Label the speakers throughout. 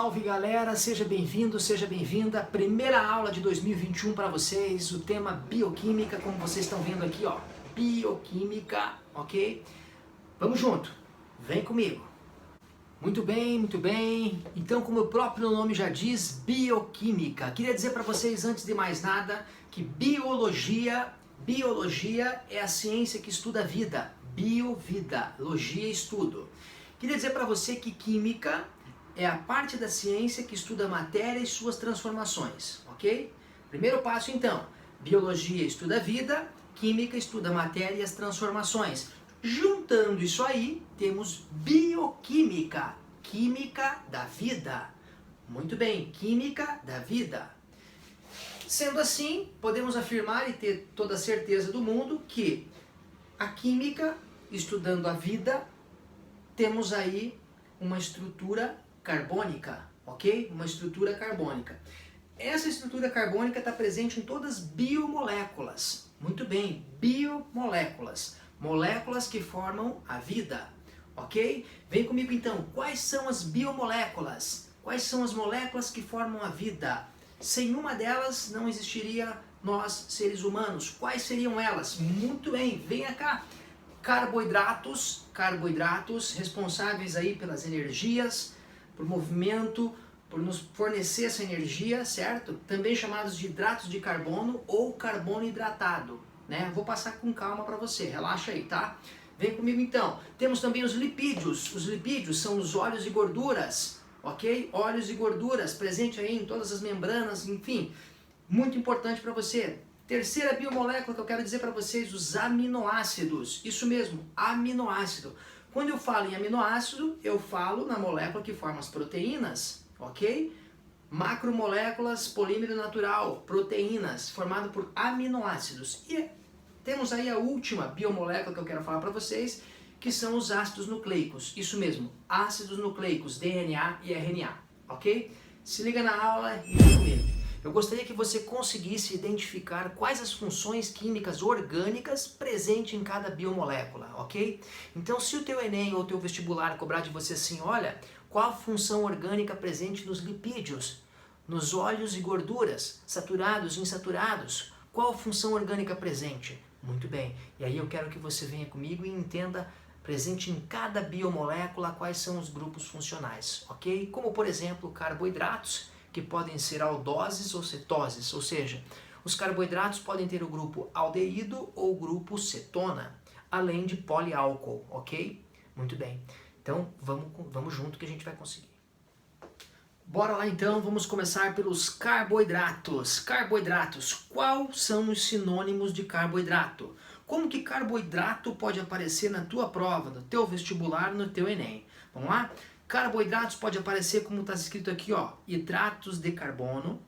Speaker 1: Salve galera, seja bem-vindo, seja bem-vinda. Primeira aula de 2021 para vocês, o tema bioquímica, como vocês estão vendo aqui, ó, bioquímica, ok? Vamos junto, vem comigo. Muito bem, muito bem. Então, como o próprio nome já diz, bioquímica. Queria dizer para vocês, antes de mais nada, que biologia é a ciência que estuda a vida. Bio-vida, logia, estudo. Queria dizer para você que química é a parte da ciência que estuda a matéria e suas transformações, ok? Primeiro passo então, biologia estuda a vida, química estuda a matéria e as transformações. Juntando isso aí, temos bioquímica, química da vida. Muito bem, química da vida. Sendo assim, podemos afirmar e ter toda a certeza do mundo que a química, estudando a vida, temos aí uma estrutura carbônica, ok? Uma estrutura carbônica. Essa estrutura carbônica está presente em todas as biomoléculas. Muito bem, biomoléculas. Moléculas que formam a vida, ok? Vem comigo então, quais são as biomoléculas? Quais são as moléculas que formam a vida? Sem uma delas não existiria nós, seres humanos. Quais seriam elas? Muito bem, venha cá. Carboidratos responsáveis aí pelas energias, por movimento, por nos fornecer essa energia, certo? Também chamados de hidratos de carbono ou carbono hidratado, né? Vou passar com calma para você, relaxa aí, tá? Vem comigo então. Temos também os lipídios. Os lipídios são os óleos e gorduras, ok? Óleos e gorduras, presente aí em todas as membranas, enfim, muito importante para você. Terceira biomolécula que eu quero dizer para vocês, os aminoácidos. Isso mesmo, aminoácido. Quando eu falo em aminoácido, eu falo na molécula que forma as proteínas, ok? Macromoléculas, polímero natural, proteínas, formado por aminoácidos. E temos aí a última biomolécula que eu quero falar para vocês, que são os ácidos nucleicos. Isso mesmo, ácidos nucleicos, DNA e RNA, ok? Se liga na aula e vem comigo. Eu gostaria que você conseguisse identificar quais as funções químicas orgânicas presentes em cada biomolécula, ok? Então, se o teu Enem ou o teu vestibular cobrar de você assim, olha, qual a função orgânica presente nos lipídios, nos óleos e gorduras, saturados e insaturados, qual a função orgânica presente? Muito bem, e aí eu quero que você venha comigo e entenda presente em cada biomolécula quais são os grupos funcionais, ok? Como, por exemplo, carboidratos, que podem ser aldoses ou cetoses, ou seja, os carboidratos podem ter o grupo aldeído ou o grupo cetona, além de poliálcool, ok? Muito bem, então vamos junto que a gente vai conseguir. Bora lá então, vamos começar pelos carboidratos. Carboidratos, quais são os sinônimos de carboidrato? Como que carboidrato pode aparecer na tua prova, no teu vestibular, no teu Enem? Vamos lá? Carboidratos pode aparecer como está escrito aqui, ó, hidratos de carbono,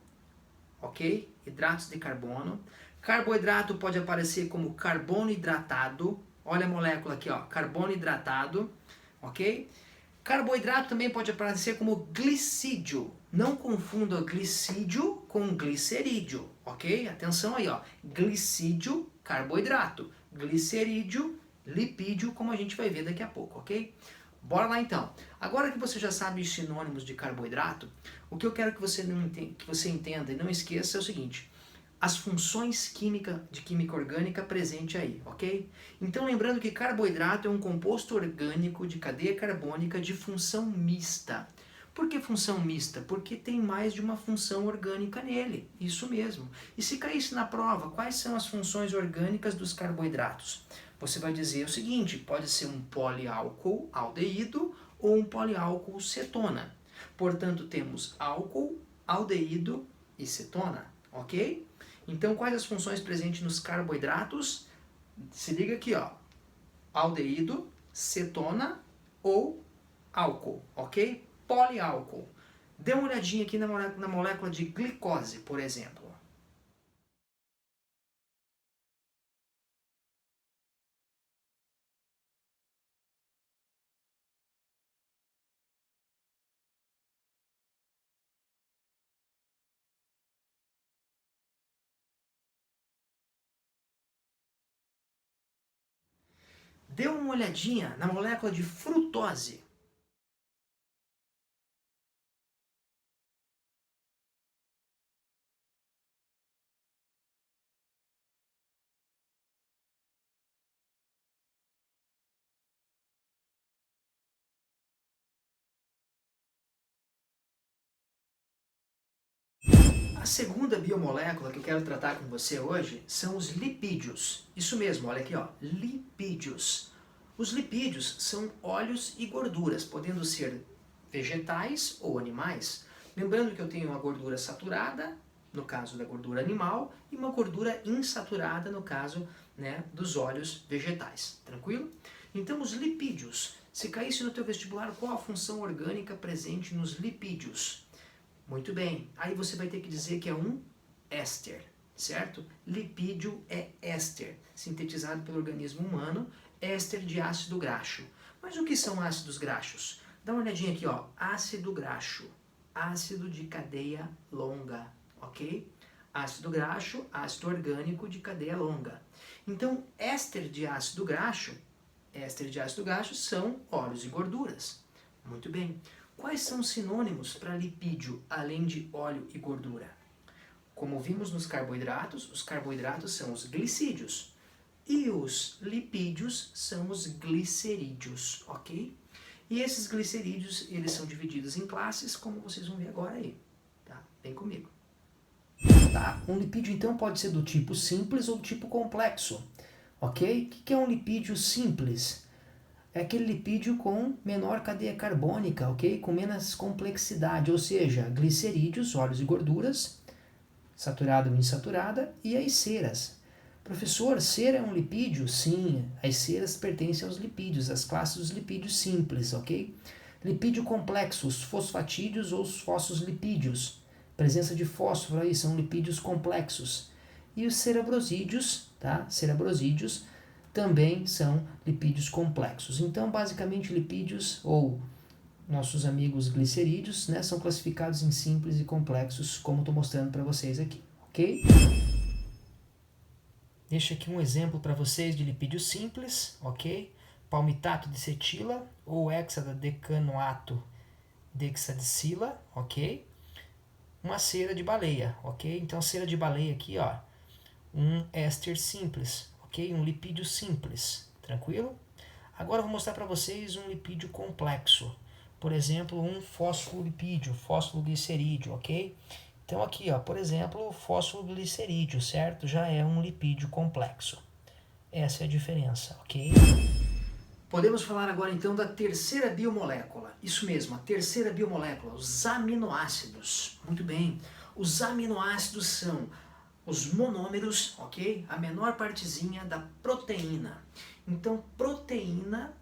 Speaker 1: ok? Hidratos de carbono. Carboidrato pode aparecer como carbono hidratado, olha a molécula aqui, ó, carbono hidratado, ok? Carboidrato também pode aparecer como glicídio. Não confunda glicídio com glicerídeo, ok? Atenção aí, ó, glicídio, carboidrato, glicerídeo, lipídio, como a gente vai ver daqui a pouco, ok? Bora lá então. Agora que você já sabe os sinônimos de carboidrato, o que eu quero que você entenda e não esqueça é o seguinte: as funções de química orgânica presente aí, ok? Então lembrando que carboidrato é um composto orgânico de cadeia carbônica de função mista. Por que função mista? Porque tem mais de uma função orgânica nele, isso mesmo. E se caísse na prova, quais são as funções orgânicas dos carboidratos? Você vai dizer o seguinte, pode ser um poliálcool aldeído ou um poliálcool cetona. Portanto, temos álcool, aldeído e cetona, ok? Então, quais as funções presentes nos carboidratos? Se liga aqui, ó, aldeído, cetona ou álcool, ok? Poliálcool. Dê uma olhadinha aqui na molécula de glicose, por exemplo. Dê uma olhadinha na molécula de frutose. A segunda biomolécula que eu quero tratar com você hoje são os lipídios. Isso mesmo, olha aqui, ó, lipídios. Os lipídios são óleos e gorduras, podendo ser vegetais ou animais. Lembrando que eu tenho uma gordura saturada, no caso da gordura animal, e uma gordura insaturada, no caso, né, dos óleos vegetais. Tranquilo? Então, os lipídios. Se caísse no teu vestibular, qual a função orgânica presente nos lipídios? Muito bem. Aí você vai ter que dizer que é um éster, certo? Lipídio é éster, sintetizado pelo organismo humano, éster de ácido graxo. Mas o que são ácidos graxos? Dá uma olhadinha aqui, ó. Ácido graxo, ácido de cadeia longa, ok? Ácido graxo, ácido orgânico de cadeia longa. Então, éster de ácido graxo são óleos e gorduras. Muito bem. Quais são os sinônimos para lipídio, além de óleo e gordura? Como vimos nos carboidratos, os carboidratos são os glicídios. E os lipídios são os glicerídeos, ok? E esses glicerídeos, eles são divididos em classes, como vocês vão ver agora aí. Tá? Vem comigo. Tá? Um lipídio, então, pode ser do tipo simples ou do tipo complexo. Ok? O que é um lipídio simples? É aquele lipídio com menor cadeia carbônica, ok? Com menos complexidade, ou seja, glicerídeos, óleos e gorduras, saturada ou insaturada, e as ceras. Professor, cera é um lipídio? Sim, as ceras pertencem aos lipídios, às classes dos lipídios simples, ok? Lipídio complexo, os fosfatídeos ou os fosfolipídios. Presença de fósforo aí são lipídios complexos. E os cerebrosídeos, tá? Cerebrosídeos também são lipídios complexos. Então, basicamente, lipídios ou nossos amigos glicerídeos, né, são classificados em simples e complexos, como estou mostrando para vocês aqui, ok? Deixo aqui um exemplo para vocês de lipídio simples, ok? Palmitato de cetila ou hexadecanoato de hexadicila, ok? Uma cera de baleia, ok? Então, cera de baleia aqui, ó, um éster simples, ok? Um lipídio simples, tranquilo? Agora eu vou mostrar para vocês um lipídio complexo. Por exemplo, um fosfolipídio, fosfoglicerídeo, ok? Então aqui, ó, por exemplo, o fosfoglicerídeo, certo? Já é um lipídio complexo. Essa é a diferença, ok? Podemos falar agora então da terceira biomolécula. Isso mesmo, a terceira biomolécula, os aminoácidos. Muito bem. Os aminoácidos são os monômeros, ok? A menor partezinha da proteína. Então, proteína,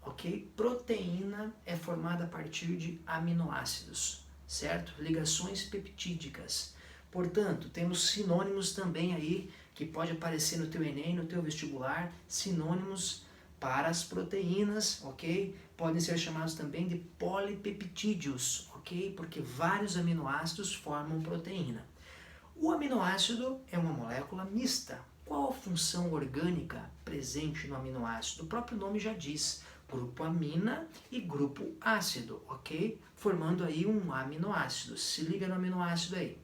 Speaker 1: ok? Proteína é formada a partir de aminoácidos, certo? Ligações peptídicas. Portanto, temos sinônimos também aí, que pode aparecer no teu Enem, no teu vestibular, sinônimos para as proteínas, ok? Podem ser chamados também de polipeptídeos, ok? Porque vários aminoácidos formam proteína. O aminoácido é uma molécula mista. Qual a função orgânica presente no aminoácido? O próprio nome já diz, grupo amina e grupo ácido, ok? Formando aí um aminoácido. Se liga no aminoácido aí.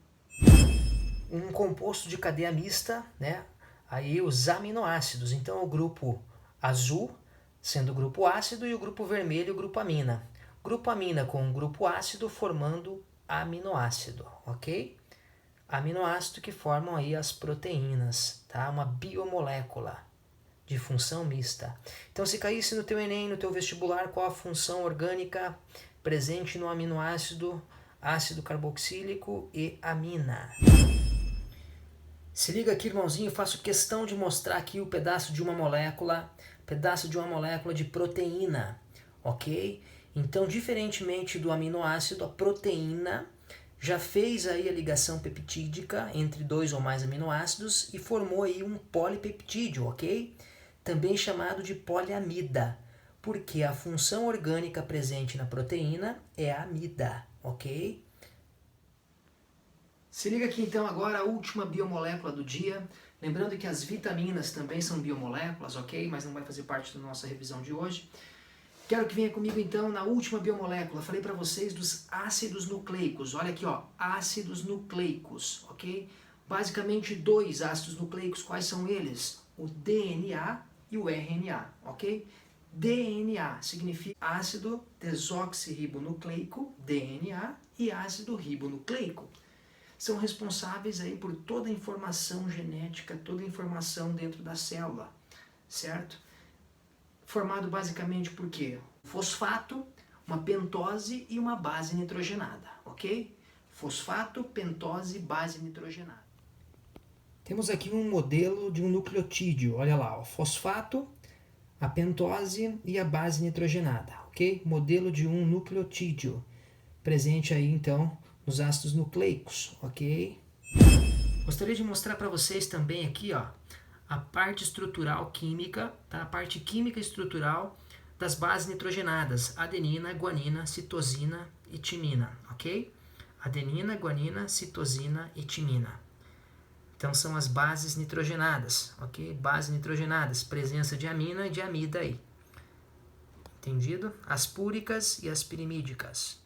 Speaker 1: Um composto de cadeia mista, né? Aí os aminoácidos. Então o grupo azul sendo o grupo ácido e o grupo vermelho o grupo amina. Grupo amina com o grupo ácido formando aminoácido, ok? Aminoácido que formam aí as proteínas, tá? Uma biomolécula de função mista. Então, se caísse no teu Enem, no teu vestibular, qual a função orgânica presente no aminoácido, ácido carboxílico e amina? Se liga aqui, irmãozinho, faço questão de mostrar aqui o pedaço de uma molécula de proteína, ok? Então, diferentemente do aminoácido, a proteína já fez aí a ligação peptídica entre dois ou mais aminoácidos e formou aí um polipeptídeo, ok? Também chamado de poliamida, porque a função orgânica presente na proteína é a amida, ok? Se liga aqui então agora a última biomolécula do dia. Lembrando que as vitaminas também são biomoléculas, ok? Mas não vai fazer parte da nossa revisão de hoje. Quero que venha comigo então na última biomolécula. Falei para vocês dos ácidos nucleicos. Olha aqui, ó, ácidos nucleicos, ok? Basicamente dois ácidos nucleicos. Quais são eles? O DNA e o RNA, ok? DNA significa ácido desoxirribonucleico, DNA, e ácido ribonucleico. são responsáveis aí por toda a informação genética, toda a informação dentro da célula, certo? Formado basicamente por quê? Fosfato, uma pentose e uma base nitrogenada, ok? Fosfato, pentose, base nitrogenada. Temos aqui um modelo de um nucleotídeo, olha lá, o fosfato, a pentose e a base nitrogenada, ok? Modelo de um nucleotídeo, presente aí então nos ácidos nucleicos, ok? Gostaria de mostrar para vocês também aqui, ó, a parte estrutural química, tá? A parte química estrutural das bases nitrogenadas, adenina, guanina, citosina e timina, ok? Adenina, guanina, citosina e timina. Então são as bases nitrogenadas, ok? Bases nitrogenadas, presença de amina e de amida aí. Entendido? As púricas e as pirimídicas.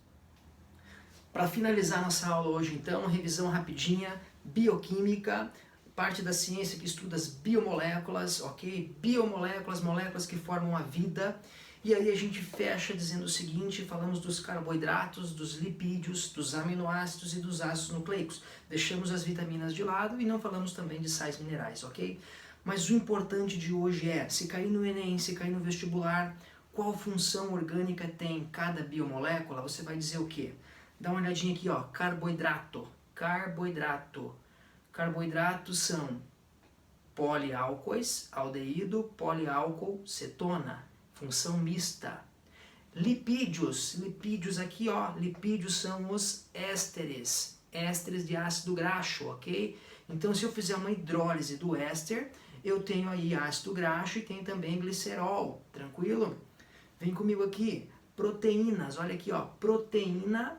Speaker 1: Para finalizar nossa aula hoje, então, revisão rapidinha, bioquímica, parte da ciência que estuda as biomoléculas, ok? Biomoléculas, moléculas que formam a vida. E aí a gente fecha dizendo o seguinte, falamos dos carboidratos, dos lipídios, dos aminoácidos e dos ácidos nucleicos. Deixamos as vitaminas de lado e não falamos também de sais minerais, ok? Mas o importante de hoje é, se cair no Enem, se cair no vestibular, qual função orgânica tem cada biomolécula, você vai dizer o quê? Dá uma olhadinha aqui, ó, carboidrato, carboidrato. Carboidratos são poliálcois, aldeído, poliálcool, cetona. Função mista. Lipídios, lipídios aqui, ó, lipídios são os ésteres, ésteres de ácido graxo, ok? Então, se eu fizer uma hidrólise do éster, eu tenho aí ácido graxo e tenho também glicerol, tranquilo? Vem comigo aqui, proteínas, olha aqui, ó, proteína,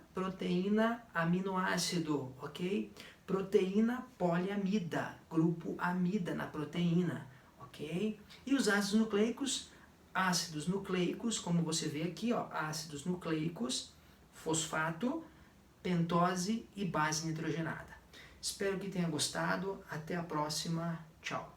Speaker 1: aminoácido, ok? Proteína poliamida, grupo amida na proteína, ok? E os ácidos nucleicos, como você vê aqui, ó, ácidos nucleicos, fosfato, pentose e base nitrogenada. Espero que tenha gostado. Até a próxima. Tchau.